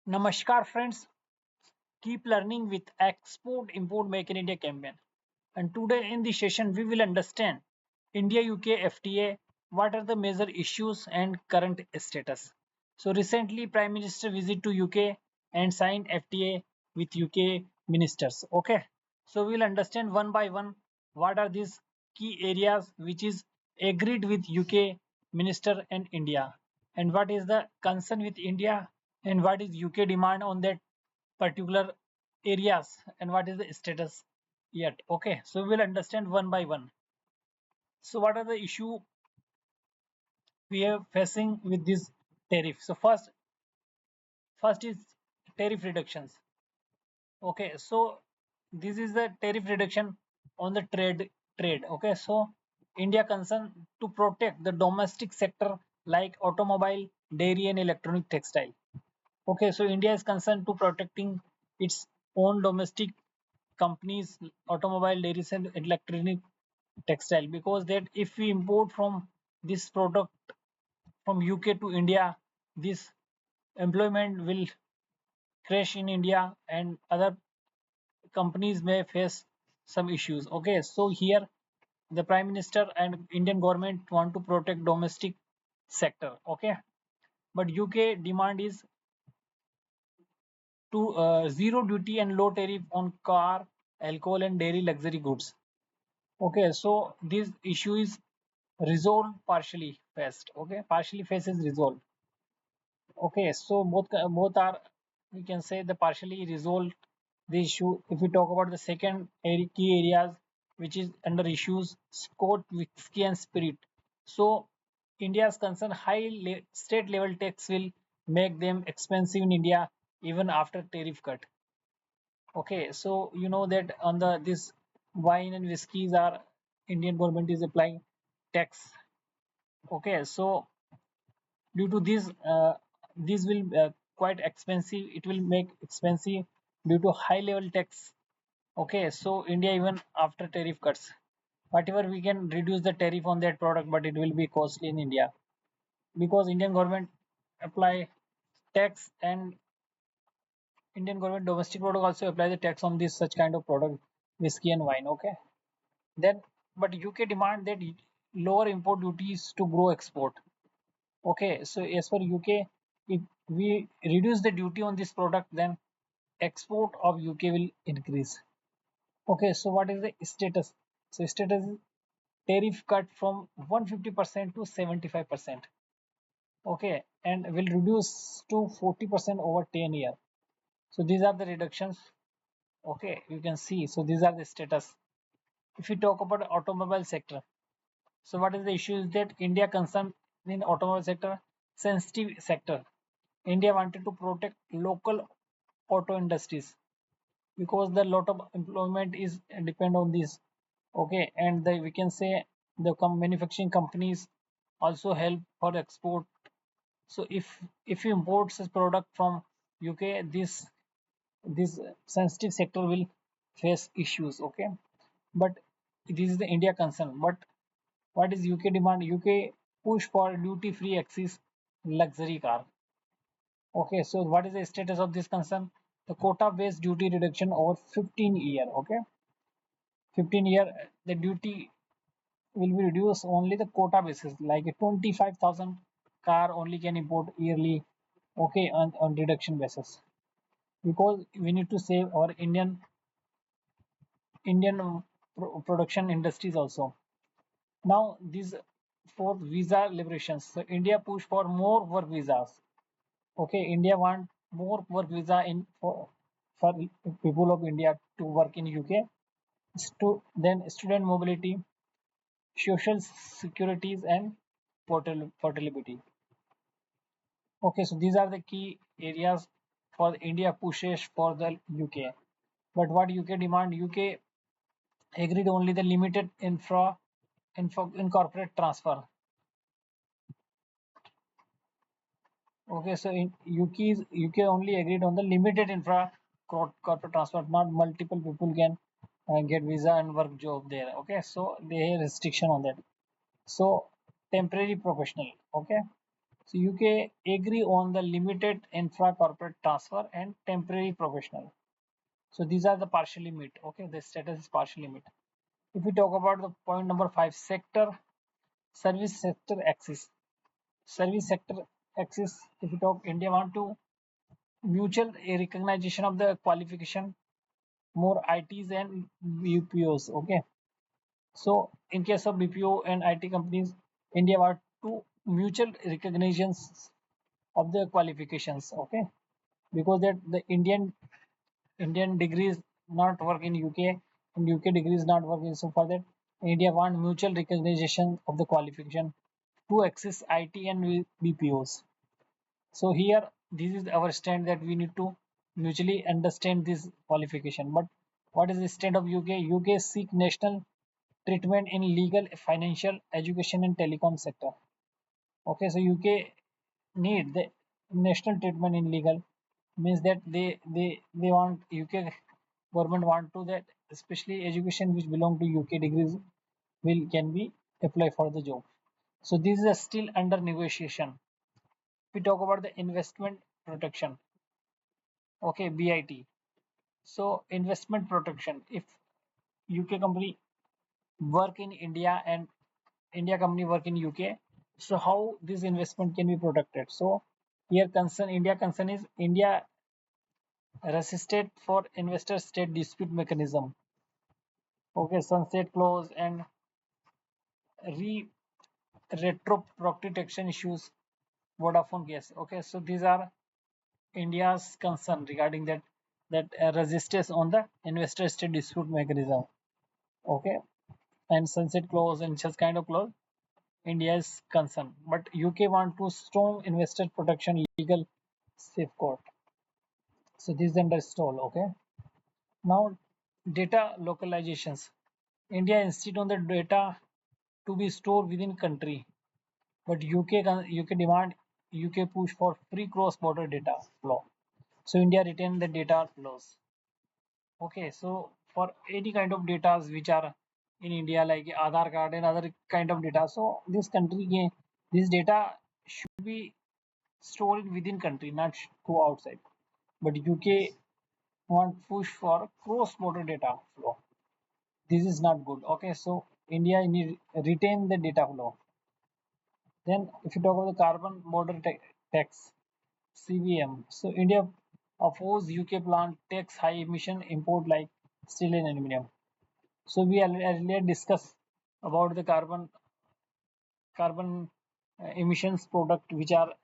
Namaskar friends, keep learning with Export Import Make in India campaign. And today in this session we will understand India UK FTA, what are the major issues and current status. So recently Prime Minister visit to UK and signed FTA with UK ministers. Okay, so we'll understand one by one what are these key areas which is agreed with UK minister and India, and what is the concern with India, and what is UK demand on that particular areas, and what is the status yet. Okay, so we will understand one by one. So what are the issue we are facing with this tariff? So first is tariff reductions. Okay, so this is the tariff reduction on the trade. Okay, so India concerned to protect the domestic sector like automobile, dairy and electronic textile. Okay, so India is concerned to protecting its own domestic companies, automobile, dairies, and electronic textile, because that if we import from this product from UK to India, this employment will crash in India and other companies may face some issues. Okay, so here the Prime Minister and Indian government want to protect domestic sector. Okay, but UK demand is to zero duty and low tariff on car, alcohol, and dairy luxury goods. Okay, so this issue is resolved partially faced. Okay, partially faced is resolved. Okay, so both are, we can say, the partially resolved the issue. If we talk about the second key areas which is under issues, sport, whiskey and spirit. So India's concern state level tax will make them expensive in India even after tariff cut. Okay, so you know that on the this wine and whiskeys are Indian government is applying tax. Okay, so due to this will quite expensive. It will make expensive due to high level tax. Okay, so India even after tariff cuts, whatever we can reduce the tariff on that product, but it will be costly in India because Indian government apply tax, and Indian government domestic product also apply the tax on this such kind of product, whiskey and wine. Okay, then but UK demand that lower import duties to grow export. Okay, so as for UK, if we reduce the duty on this product, then export of UK will increase. Okay, so what is the status? So status is tariff cut from 150% to 75%. Okay, and will reduce to 40% over 10 years. So these are the reductions. Okay, you can see. So these are the status. If we talk about automobile sector, so what is the issue is that India concerned in automobile sector, sensitive sector. India wanted to protect local auto industries because the lot of employment is depend on this. Okay, and we can say the manufacturing companies also help for export. So if you import such product from UK, this sensitive sector will face issues. Okay, but this is the India concern. But what is UK demand? UK push for duty free access luxury car. Okay, so what is the status of this concern? The quota based duty reduction over 15 year. Okay, 15 year the duty will be reduced only the quota basis, like a 25,000 car only can import yearly. Okay, on reduction basis, because we need to save our Indian production industries also. Now these for visa liberations. So India push for more work visas. Okay, India want more work visa in for people of India to work in UK. Then student mobility, social securities, and portability. Okay, so these are the key areas for India pushes for the UK. But what UK demand? UK agreed only the limited incorporate transfer. Okay, so in UK only agreed on the limited corporate transfer, not multiple people can get visa and work job there. Okay, so they have restriction on that. So temporary professional. Okay, So UK agree on the limited intra-corporate transfer and temporary professional. So these are the partially met. Okay, the status is partially met. If we talk about the point number 5, service sector axis. Service sector axis, if we talk, India want to mutual recognition of the qualification, more ITs and BPOs. Okay, so in case of BPO and IT companies, India want to mutual recognitions of the qualifications. Okay, because that the Indian degrees not work in UK and UK degrees not work in, so for that India want mutual recognition of the qualification to access IT and BPOs. So here this is our stand that we need to mutually understand this qualification. But what is the stand of UK? UK seek national treatment in legal, financial, education and telecom sector. Okay, so UK need the national treatment in legal, means that they want UK government want to that especially education which belong to UK degrees will can be apply for the job. So this is still under negotiation. We talk about the investment protection. Okay, BIT. So investment protection. If UK company work in India and India company work in UK, so how this investment can be protected? So here concern India concern is India resisted for investor state dispute mechanism. Okay, sunset clause and re retro protection issues. Vodafone case. Okay, so these are India's concern regarding that resistance on the investor state dispute mechanism. Okay, and sunset clause and such kind of clause. India's concern, but UK want to strong investor protection legal safeguard. So this is under stall. Okay, now data localizations. India insist on the data to be stored within country, but UK demand UK push for free cross-border data flow. So India retain the data flows. Okay, so for any kind of data which are in India like Aadhaar card and other kind of data, so this data should be stored within country, not go outside. But UK want push for cross-border data flow. This is not good. Okay, so India need retain the data flow. Then if you talk about the carbon border tax, CBM. So India oppose UK plan tax high emission import like steel and aluminum. So we earlier discussed about the carbon emissions product which are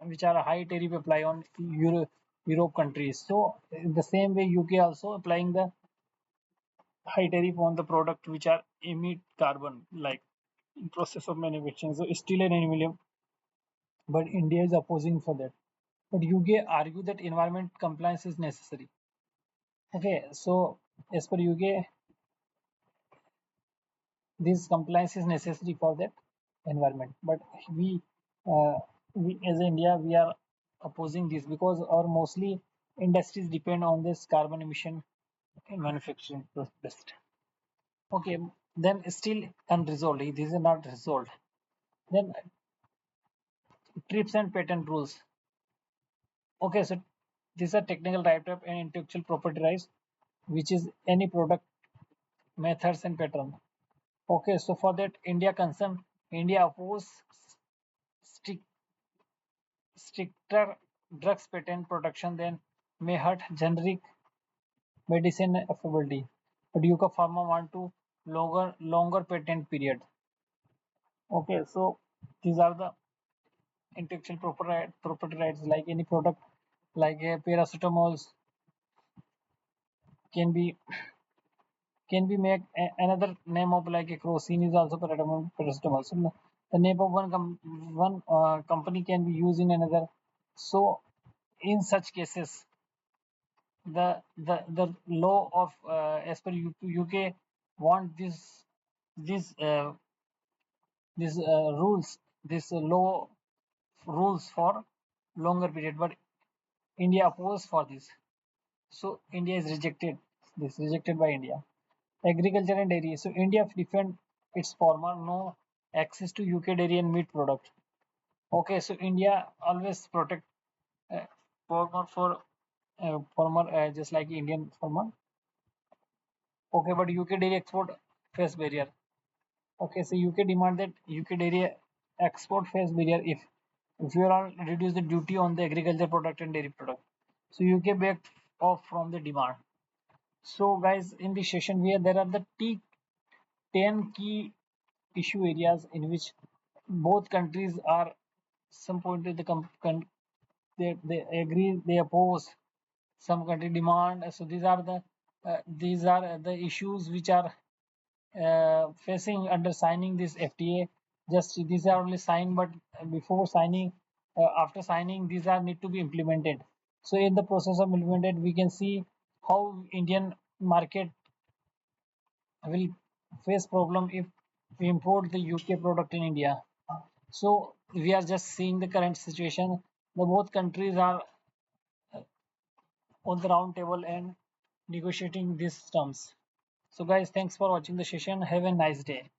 high tariff apply on Europe countries. So in the same way UK also applying the high tariff on the product which are emit carbon like in process of manufacturing. So steel and aluminum, but India is opposing for that. But UK argue that environment compliance is necessary. Okay, so as per UK, this compliance is necessary for that environment. But we, uh, we as India, we are opposing this because our mostly industries depend on this carbon emission in manufacturing process. Okay, then still unresolved. This is not resolved. Then TRIPS and patent rules. Okay, so these are technical right up and intellectual property rights, which is any product, methods and pattern. Okay, so for that India concern, India oppose strict, stricter drugs patent protection than may hurt generic medicine affordability. But UK Pharma want to longer patent period. Okay, so these are the intellectual property rights like any product like a paracetamols can be make another name of like a crocin is also paracetamol. So the name of one company can be used in another. So in such cases, the law of as per UK want this this rules this law rules for longer period, but India opposed for this. So India is rejected. This rejected by India. Agriculture and dairy. So India defend its farmer no access to UK dairy and meat product. Okay, so India always protect uh, farmer for farmer just like Indian farmer. Okay, but UK dairy export face barrier. Okay, so UK demand that UK dairy export face barrier if you are reduce the duty on the agriculture product and dairy product. So UK backed off from the demand. So guys, in this session where there are the 10 key issue areas in which both countries are some point of the they agree, they oppose, some country demand. So these are the issues which are facing under signing this FTA. Just these are only signed, but before signing, after signing, these are need to be implemented. So in the process of implemented, we can see how Indian market will face problem if we import the UK product in India. So we are just seeing the current situation. The both countries are on the round table and negotiating these terms. So guys, thanks for watching the session. Have a nice day.